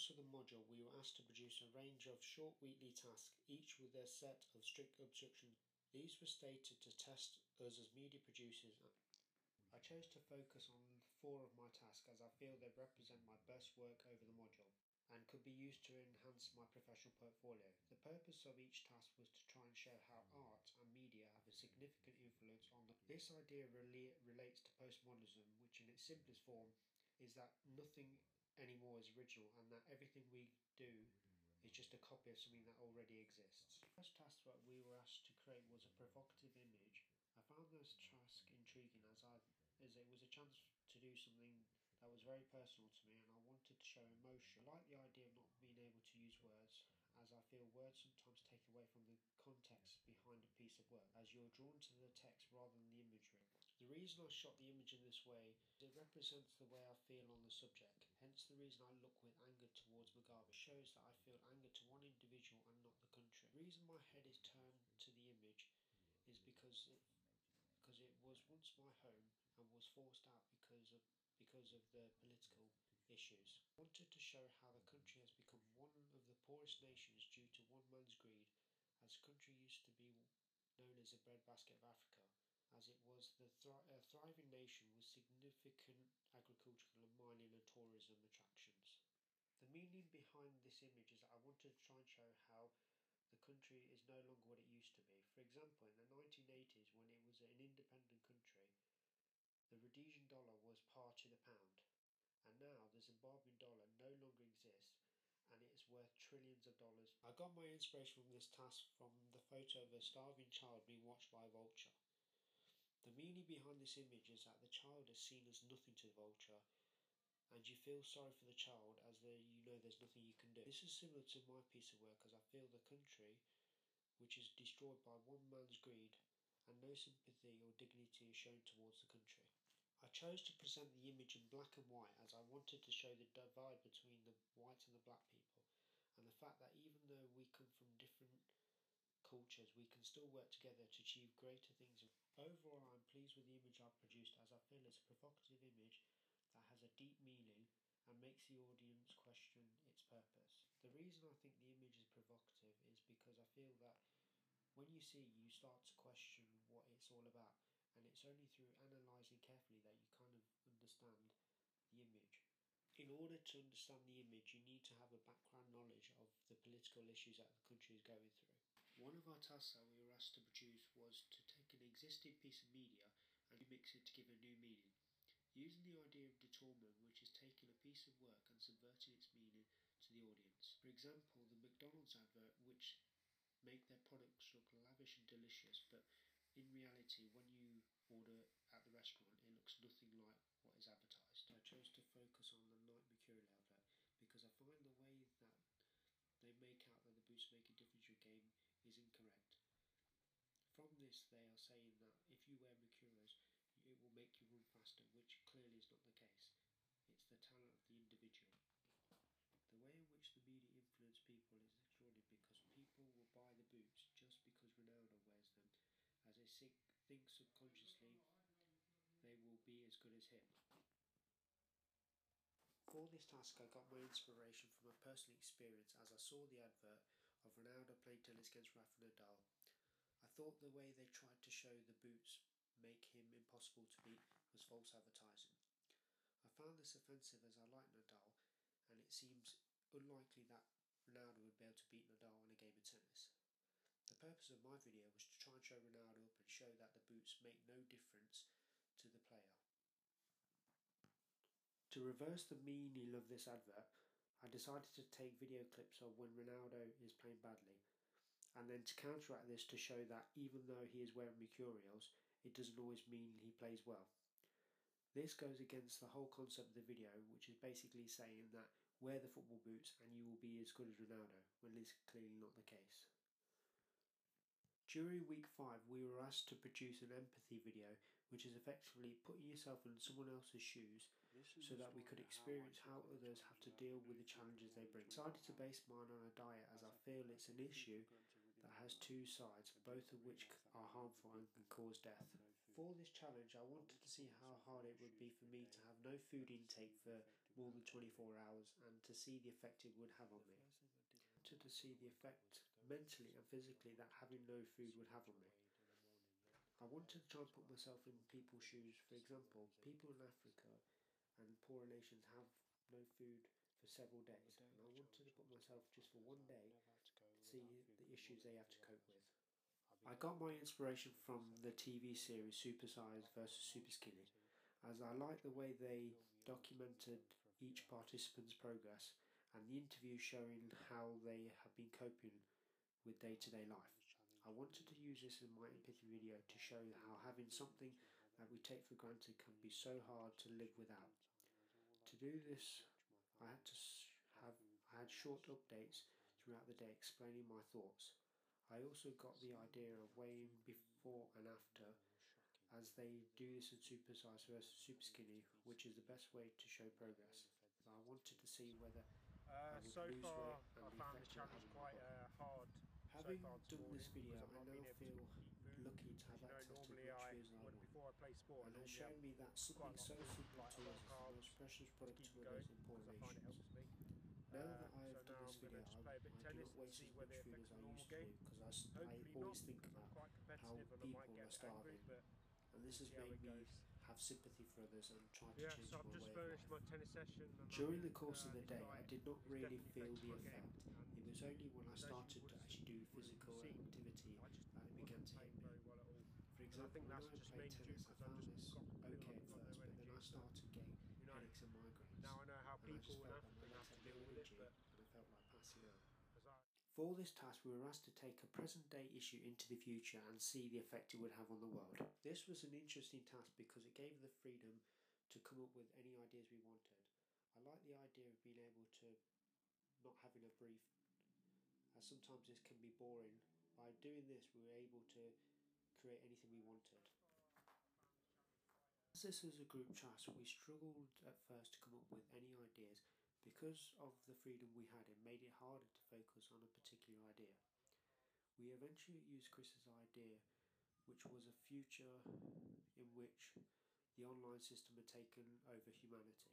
course of the module, we were asked to produce a range of short weekly tasks, each with their set of strict instructions. These were stated to test us as media producers. I chose to focus on 4 of my tasks as I feel they represent my best work over the module and could be used to enhance my professional portfolio. The purpose of each task was to try and show how art and media have a significant influence on the... This idea relates to postmodernism, which in its simplest form is that nothing anymore is original and that everything we do is just a copy of something that already exists. The first task that we were asked to create was a provocative image. I found this task intriguing as it was a chance to do something that was very personal to me, and I wanted to show emotion. I like the idea of not being able to use words, as I feel words sometimes take away from the context behind a piece of work, as you're drawn to the text rather than the imagery. The reason I shot the image in this way is it represents the way I feel on the subject, hence the reason I look with anger towards Mugabe. It shows that I feel anger to one individual and not the country. The reason my head is turned to the image is because it was once my home and was forced out because of the political issues. I wanted to show how the country has become one of the poorest nations due to one man's greed, as the country used to be known as the breadbasket of Africa, as it was a thriving nation with significant agricultural and mining and tourism attractions. The meaning behind this image is that I wanted to try and show how the country is no longer what it used to be. For example, in the 1980s, when it was an independent country, the Rhodesian dollar was par to the pound, and now the Zimbabwean dollar no longer exists and it is worth trillions of dollars. I got my inspiration from this task from the photo of a starving child being watched by a vulture. The meaning behind this image is that the child is seen as nothing to the vulture, and you feel sorry for the child as you know there's nothing you can do. This is similar to my piece of work, as I feel the country, which is destroyed by one man's greed, and no sympathy or dignity is shown towards the country. I chose to present the image in black and white as I wanted to show the divide between the white and the black people, and the fact that even though we come from different cultures, we can still work together to achieve greater things. Overall, I'm pleased with the image I've produced, as I feel it's a provocative image that has a deep meaning and makes the audience question its purpose. The reason I think the image is provocative is because I feel that when you see it, you start to question what it's all about, and it's only through analysing carefully that you kind of understand the image. In order to understand the image, you need to have a background knowledge of the political issues that the country is going through. One of our tasks that we were asked to produce was to take an existing piece of media and remix it to give a new meaning. Using the idea of détournement, which is taking a piece of work and subverting its meaning to the audience. For example, the McDonald's advert, which make their products look lavish and delicious, but in reality, when you order at the restaurant, it looks nothing like what is advertised. I chose to focus on the Nike Mercurial advert because I find the way that they make out that the boots make a difference to your game is incorrect. From this, they are saying that if you wear Mercurials, it will make you run faster, which clearly is not the case. It's the talent of the individual. The way in which the media influence people is extraordinary, because people will buy the boots just because Ronaldo wears them, as they think subconsciously they will be as good as him. For this task, I got my inspiration from a personal experience as I saw the advert of Ronaldo playing tennis against Rafa Nadal. I thought the way they tried to show the boots make him impossible to beat was false advertising. I found this offensive as I like Nadal, and it seems unlikely that Ronaldo would be able to beat Nadal in a game of tennis. The purpose of my video was to try and show Ronaldo up and show that the boots make no difference to the player. To reverse the meaning of this advert, I decided to take video clips of when Ronaldo is playing badly, and then to counteract this to show that even though he is wearing Mercurials, it doesn't always mean he plays well. This goes against the whole concept of the video, which is basically saying that wear the football boots and you will be as good as Ronaldo, when this is clearly not the case. During week 5, we were asked to produce an empathy video, which is effectively putting yourself in someone else's shoes so that we could experience how others have to deal with the challenges they bring. I decided to base mine on a diet, as I feel it's an issue that has two sides, both of which are harmful and can cause death. For this challenge, I wanted to see how hard it would be for me to have no food intake for more than 24 hours and to see the effect it would have on me. To see the effect mentally and physically that having no food would have on me. I wanted to try and put myself in people's shoes. For example, people in Africa and poorer nations have no food for several days, and I wanted to put myself just for one day to see the issues they have to cope with. I got my inspiration from the TV series Super Size vs Super Skinny, as I like the way they documented each participant's progress and the interviews showing how they have been coping with day-to-day life. I wanted to use this in my empathy video to show how having something that we take for granted can be so hard to live without. To do this, I had to I had short updates throughout the day explaining my thoughts. I also got the idea of weighing before and after, as they do this in Super Size vs Super Skinny, which is the best way to show progress. I wanted to see whether I would So lose far, weight and I the found the effect it would challenge have on my quite body. hard so Having far this done this morning video, because I've I not now been able to feel eat food. lucky to have As you know, access to normally much food as I want, before I play sport, and I has normally shown have me that quite something a lot so of food, simple like to a lot us of is the carbs most precious to product keep to me others going in poorer because I find it nations. helps me. Now that I So have done now this I'm going video, to just play a bit of I do tennis not and waste see as whether much it food affects as the I normal used to do game. because I Hopefully not, always think because I'm about quite how competitive and I might people get are a bit angry, starving, but and we'll this has see how made it me goes. have sympathy for others and try to Yeah, change so I've my just way of finished life. my tennis session and I During the think course of the this day, I diet did not is really definitely feel affecting the my game. effect. It And was only when I because as you started to actually do would have physical seen, activity I just that it began wasn't to hit playing me. very well at all. For And I example, think when that's I just played mainly due tennis, I because I've found just this feel like okay I've at got no first, but then I energy. But started getting you know, headaches and migraines, now I know how and I just people in felt that my Africa legs have to had no deal with it. energy, But and I felt like passing out. as I For this task, we were asked to take a present day issue into the future and see the effect it would have on the world. This was an interesting task because it gave the freedom to come up with any ideas we wanted. I like the idea of being able to not having a brief, as sometimes this can be boring. By doing this, we were able to create anything we wanted. As this is a group task, we struggled at first to come up with any ideas. Because of the freedom we had, it made it harder to focus on a particular idea. We eventually used Chris's idea, which was a future in which the online system had taken over humanity.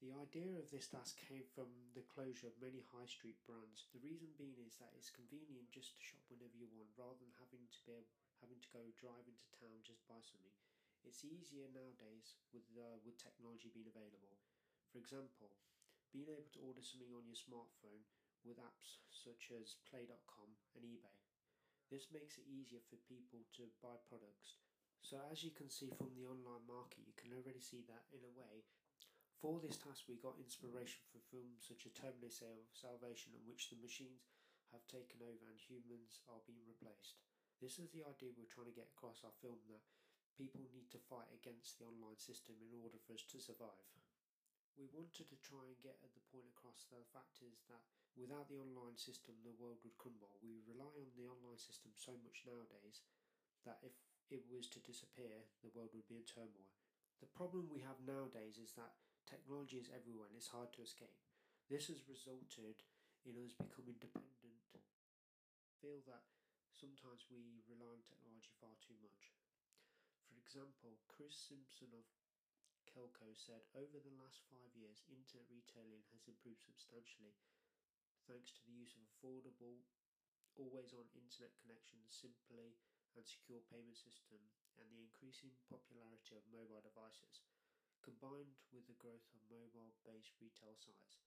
The idea of this task came from the closure of many high street brands. The reason being is that it's convenient just to shop whenever you want, rather than having to go drive into town just buy something. It's easier nowadays with technology being available. For example, being able to order something on your smartphone with apps such as Play.com and eBay. This makes it easier for people to buy products. So as you can see from the online market, you can already see that in a way. For this task, we got inspiration from films such as Terminator Salvation, in which the machines have taken over and humans are being replaced. This is the idea we're trying to get across our film, that people need to fight against the online system in order for us to survive. We wanted to try and get the point across. The fact is that without the online system, the world would crumble. We rely on the online system so much nowadays that if it was to disappear, the world would be in turmoil. The problem we have nowadays is that technology is everywhere and it's hard to escape. This has resulted in us becoming dependent. I feel that sometimes we rely on technology far too much. For example, Chris Simpson of Kelco said, over the last 5 years, internet retailing has improved substantially thanks to the use of affordable, always-on internet connections, simply and secure payment system, and the increasing popularity of mobile devices, combined with the growth of mobile-based retail sites.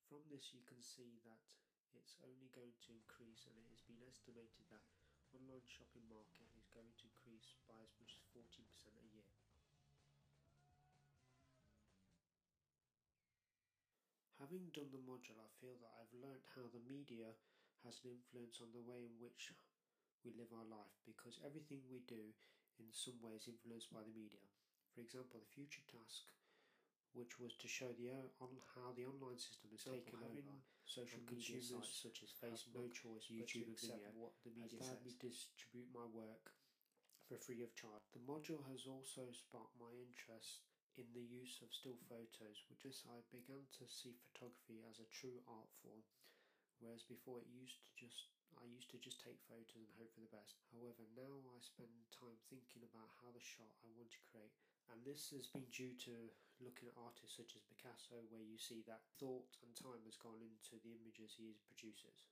From this you can see that it's only going to increase, and it has been estimated that online shopping market is going to increase by as much as 14% a year. Having done the module, I feel that I've learnt how the media has an influence on the way in which we live our life, because everything we do in some way is influenced by the media. For example, the future task, which was to show how the online system is taken over social media sites such as Facebook, no choice YouTube, and Vimeo, what the media says. Me distribute my work for free of charge. The module has also sparked my interest in the use of still photos, which is I began to see photography as a true art form, whereas before it used to just I used to just take photos and hope for the best. However, now I spend time thinking about how the shot I want to create, and this has been due to looking at artists such as Picasso, where you see that thought and time has gone into the images he produces.